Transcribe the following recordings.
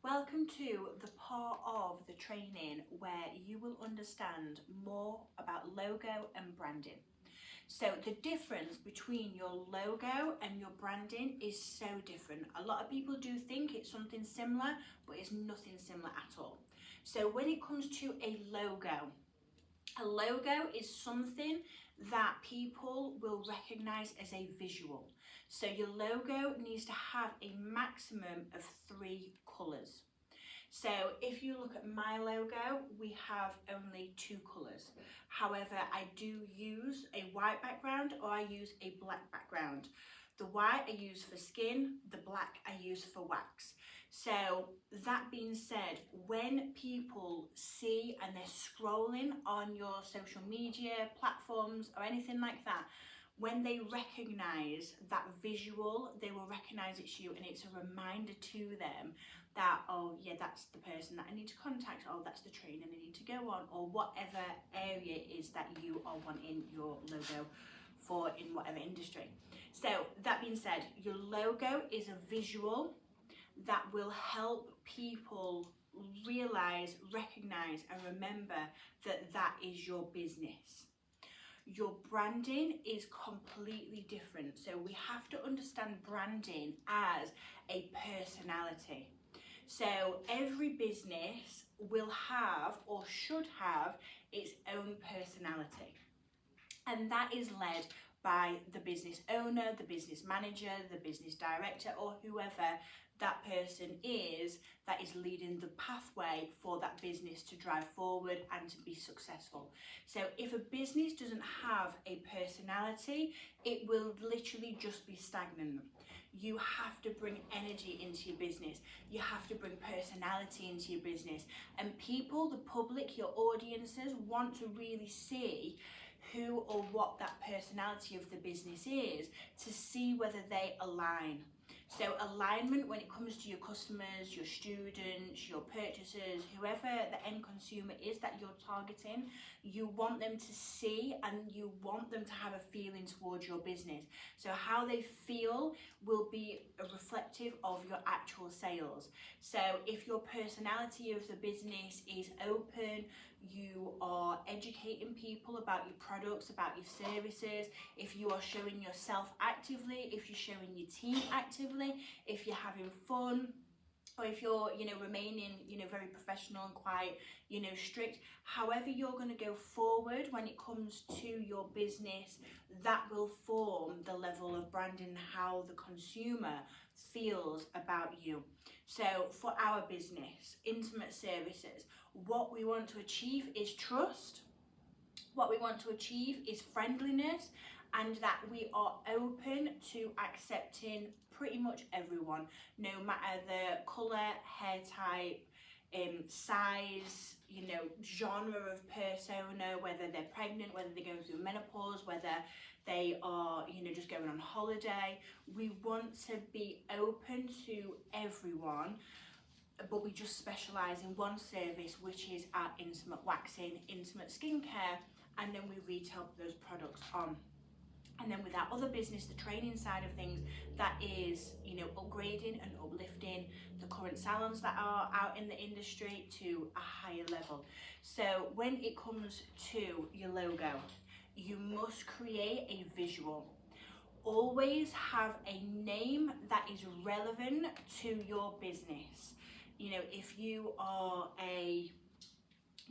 Welcome to the part of the training where you will understand more about logo and branding. So the difference between your logo and your branding is so different. A lot of people do think it's something similar, but it's nothing similar at all. So when it comes to a logo is something that people will recognize as a visual. So your logo needs to have a maximum of 3 colours. So if you look at my logo, we have only 2 colours. However, I do use a white background or I use a black background. The white I use for skin, the black I use for wax. So that being said, when people see and they're scrolling on your social media platforms or anything like that, when they recognise that visual, they will recognise it's you, and it's a reminder to them that, oh yeah, that's the person that I need to contact, oh that's the training I need to go on, or whatever area it is that you are wanting your logo for in whatever industry. So that being said, your logo is a visual that will help people realise, recognise and remember that that is your business. Your branding is completely different. So we have to understand branding as a personality. So every business will have or should have its own personality. And that is led by the business owner, the business manager, the business director, or whoever that person is that is leading the pathway for that business to drive forward and to be successful. So if a business doesn't have a personality, it will literally just be stagnant. You have to bring energy into your business. You have to bring personality into your business. And people, the public, your audiences want to really see who or what that personality of the business is to see whether they align. So alignment when it comes to your customers, your students, your purchasers, whoever the end consumer is that you're targeting, you want them to see and you want them to have a feeling towards your business. So how they feel will be reflective of your actual sales. So if your personality of the business is open, you are educating people about your products, about your services, if you are showing yourself actively, if you're showing your team actively, if you're having fun, or if you're, remaining, very professional and quite, strict, however you're going to go forward when it comes to your business, that will form the level of branding, how the consumer feels about you. So for our business, Intimate Services, what we want to achieve is trust. What we want to achieve is friendliness, and that we are open to accepting pretty much everyone, no matter the colour, hair type, size, genre of persona, whether they're pregnant, whether they're going through menopause, whether they are, just going on holiday. We want to be open to everyone, but we just specialise in one service, which is our intimate waxing, intimate skincare, and then we retail those products on. And then with our other business, the training side of things, that is, upgrading and uplifting the current salons that are out in the industry to a higher level. So when it comes to your logo, you must create a visual. Always have a name that is relevant to your business. If you are a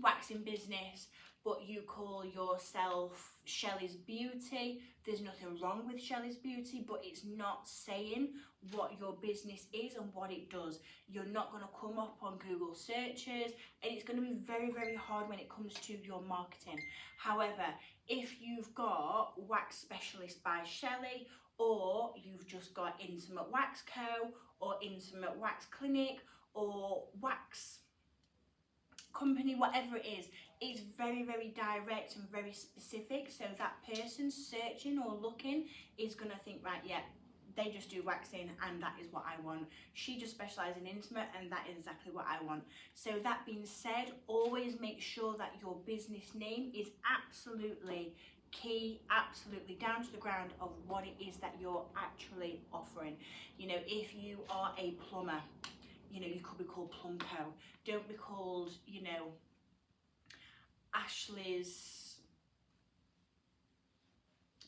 waxing business, but you call yourself Shelley's Beauty, there's nothing wrong with Shelley's Beauty, but it's not saying what your business is and what it does. You're not going to come up on Google searches, and it's going to be very, very hard when it comes to your marketing. However, if you've got Wax Specialist by Shelley, or you've just got Intimate Wax Co, or Intimate Wax Clinic, or Wax Company, whatever it is, it's very, very direct and very specific, so that person searching or looking is going to think, right, yeah, they just do waxing and that is what I want. She just specialises in intimate and that is exactly what I want. So that being said, always make sure that your business name is absolutely key, absolutely down to the ground of what it is that you're actually offering. If you are a plumber, you know, you could be called Plumco. Don't be called, you know, Ashley's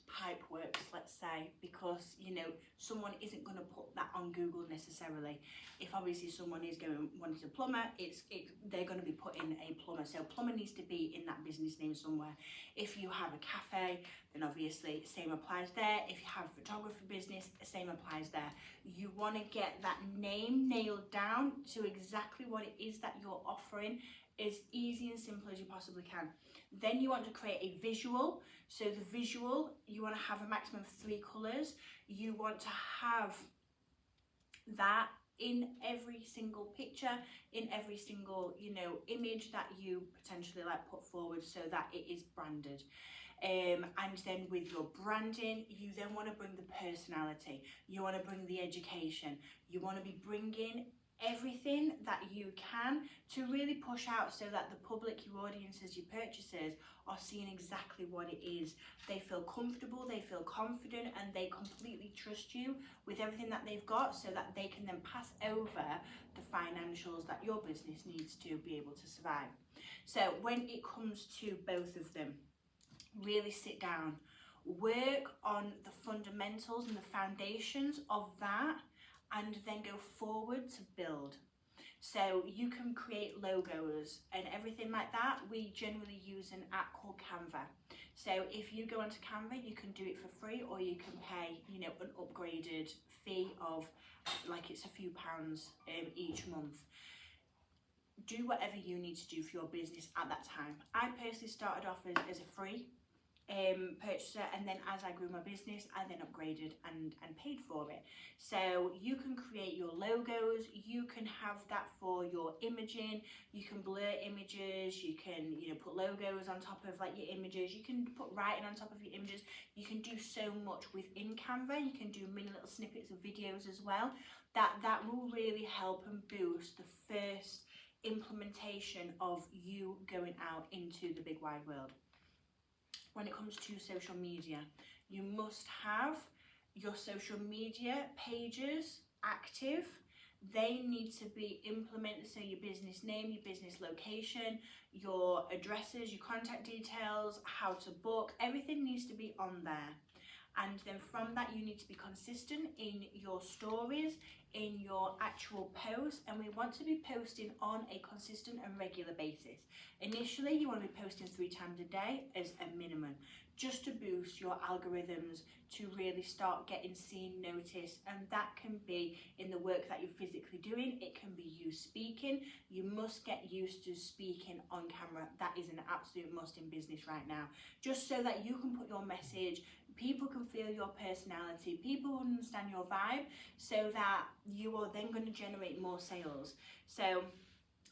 Pipeworks, let's say, because, you know, someone isn't going to put that on Google necessarily. If obviously someone is going wanting a plumber, they're going to be putting a plumber. So plumber needs to be in that business name somewhere. If you have a cafe, then obviously same applies there. If you have a photography business, same applies there. You want to get that name nailed down to exactly what it is that you're offering, as easy and simple as you possibly can. Then you want to create a visual. So the visual, you want to have a maximum of 3 colours. You want to have that in every single picture, in every single, you know, image that you potentially like put forward, so that it is branded. And then with your branding, you then want to bring the personality, you want to bring the education, you want to be bringing everything that you can to really push out, so that the public, your audiences, your purchasers are seeing exactly what it is. They feel comfortable, they feel confident, and they completely trust you with everything that they've got, so that they can then pass over the financials that your business needs to be able to survive. So when it comes to both of them, really sit down, work on the fundamentals and the foundations of that, and then go forward to build. So you can create logos and everything like that. We generally use an app called Canva. So if you go onto Canva, you can do it for free, or you can pay, you know, an upgraded fee of like it's a few pounds each month. Do whatever you need to do for your business at that time. I personally started off as a free purchaser, and then as I grew my business, I then upgraded and paid for it. So you can create your logos, you can have that for your imaging, you can blur images, you can, you know, put logos on top of like your images, you can put writing on top of your images. You can do so much within Canva. You can do mini little snippets of videos as well. That will really help and boost the first implementation of you going out into the big wide world. When it comes to social media, you must have your social media pages active. They need to be implemented, so your business name, your business location, your addresses, your contact details, how to book, everything needs to be on there. And then from that, you need to be consistent in your stories, in your actual posts, and we want to be posting on a consistent and regular basis. Initially, you want to be posting 3 times a day as a minimum, just to boost your algorithms, to really start getting seen, noticed. And that can be in the work that you're physically doing. It can be you speaking. You must get used to speaking on camera. That is an absolute must in business right now, just so that you can put your message, people can feel your personality, people understand your vibe, so that you are then going to generate more sales. So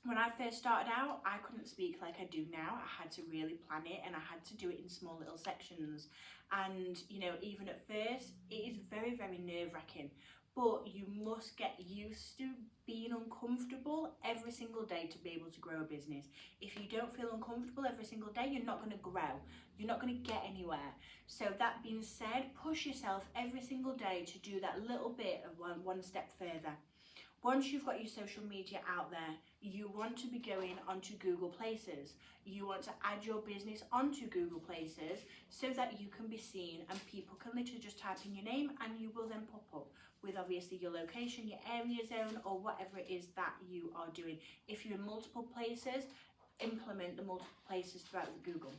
when I first started out, I couldn't speak like I do now. I had to really plan it, and I had to do it in small little sections. And, you know, even at first, it is very, very nerve-wracking. But you must get used to being uncomfortable every single day to be able to grow a business. If you don't feel uncomfortable every single day, you're not going to grow. You're not going to get anywhere. So that being said, push yourself every single day to do that little bit of one step further. Once you've got your social media out there, you want to be going onto Google Places. You want to add your business onto Google Places so that you can be seen, and people can literally just type in your name and you will then pop up with obviously your location, your area zone, or whatever it is that you are doing. If you're in multiple places, implement the multiple places throughout the Google.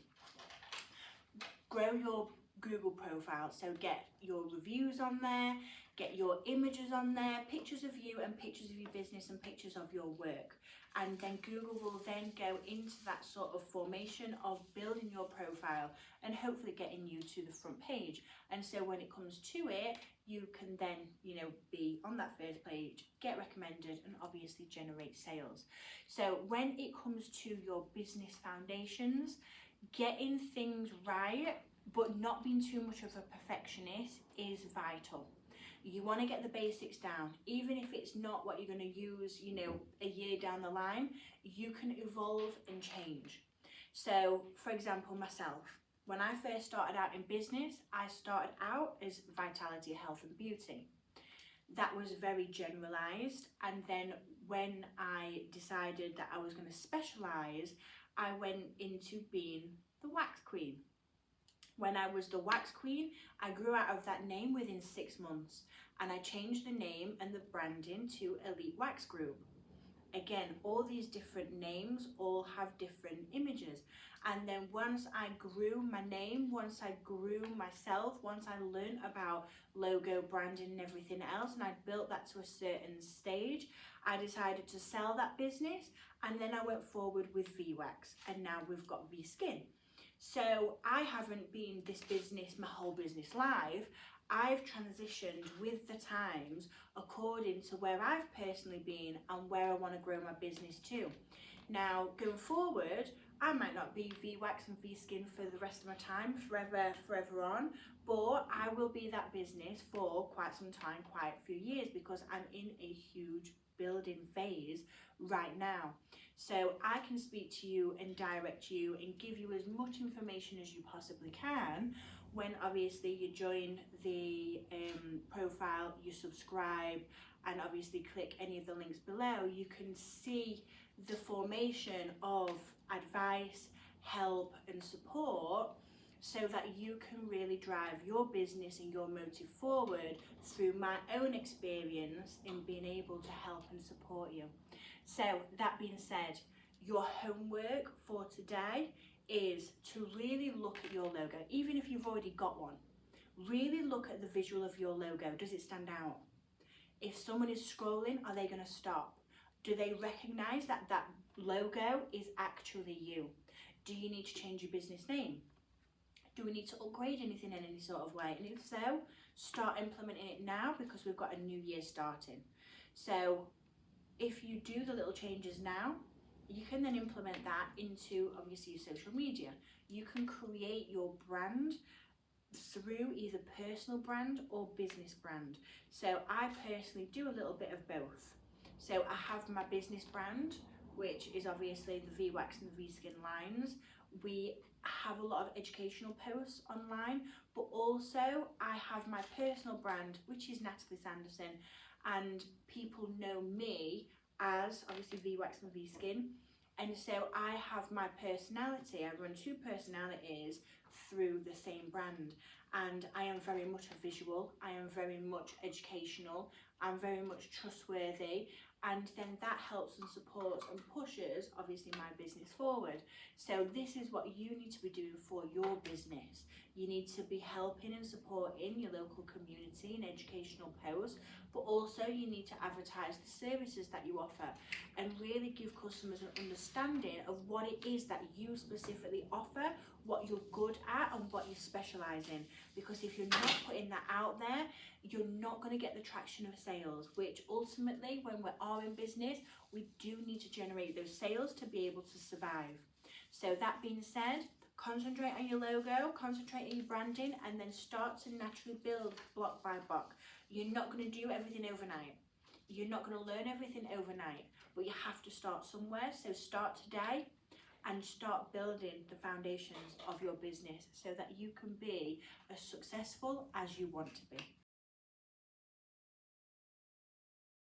Grow your Google profile, so get your reviews on there, get your images on there, pictures of you and pictures of your business and pictures of your work. And then Google will then go into that sort of formation of building your profile and hopefully getting you to the front page. And so when it comes to it, you can then, you know, be on that first page, get recommended, and obviously generate sales. So when it comes to your business foundations, getting things right, but not being too much of a perfectionist, is vital. You want to get the basics down. Even if it's not what you're going to use, you know, a year down the line, you can evolve and change. So, for example, myself, when I first started out in business, I started out as vitality, health and beauty. that was very generalized. And then when I decided that I was going to specialize, I went into being the wax queen. When I was the wax queen, I grew out of that name within 6 months, and I changed the name and the branding to Elite Wax Group. Again, all these different names all have different images. And then once I grew my name, once I grew myself, once I learned about logo branding and everything else, and I built that to a certain stage, I decided to sell that business, and then I went forward with VWax, and now we've got VSkin. So I haven't been this business, my whole business live. I've transitioned with the times according to where I've personally been and where I want to grow my business to. Now, going forward, I might not be VWax and VSkin for the rest of my time, forever on, but I will be that business for quite some time, quite a few years, because I'm in a huge building phase right now. So I can speak to you and direct you and give you as much information as you possibly can when obviously you join the profile, you subscribe, and obviously click any of the links below. You can see the formation of advice, help and support, so that you can really drive your business and your motive forward through my own experience in being able to help and support you. So that being said, your homework for today is to really look at your logo. Even if you've already got one, really look at the visual of your logo. Does it stand out? If someone is scrolling, are they going to stop? Do they recognize that that logo is actually you? Do you need to change your business name? Do we need to upgrade anything in any sort of way? And if so, start implementing it now, because we've got a new year starting. So if you do the little changes now, you can then implement that into obviously your social media. You can create your brand through either personal brand or business brand. So I personally do a little bit of both. So I have my business brand, which is obviously the VWax and the VSkin lines. We have a lot of educational posts online, but also I have my personal brand, which is Natalie Sanderson, and people know me as obviously VWax and VSkin. And so I have my personality, I run 2 personalities through the same brand, and I am very much a visual, I am very much educational, I'm very much trustworthy, and then that helps and supports and pushes obviously my business forward. So this is what you need to be doing for your business. You need to be helping and supporting your local community in educational posts, but also you need to advertise the services that you offer and really give customers an understanding of what it is that you specifically offer, what you're good at and what you specialise in. Because if you're not putting that out there, you're not going to get the traction of sales, which ultimately when we are in business, we do need to generate those sales to be able to survive. So that being said, concentrate on your logo, concentrate on your branding, and then start to naturally build block by block. You're not going to do everything overnight. You're not going to learn everything overnight, but you have to start somewhere. So start today and start building the foundations of your business so that you can be as successful as you want to be.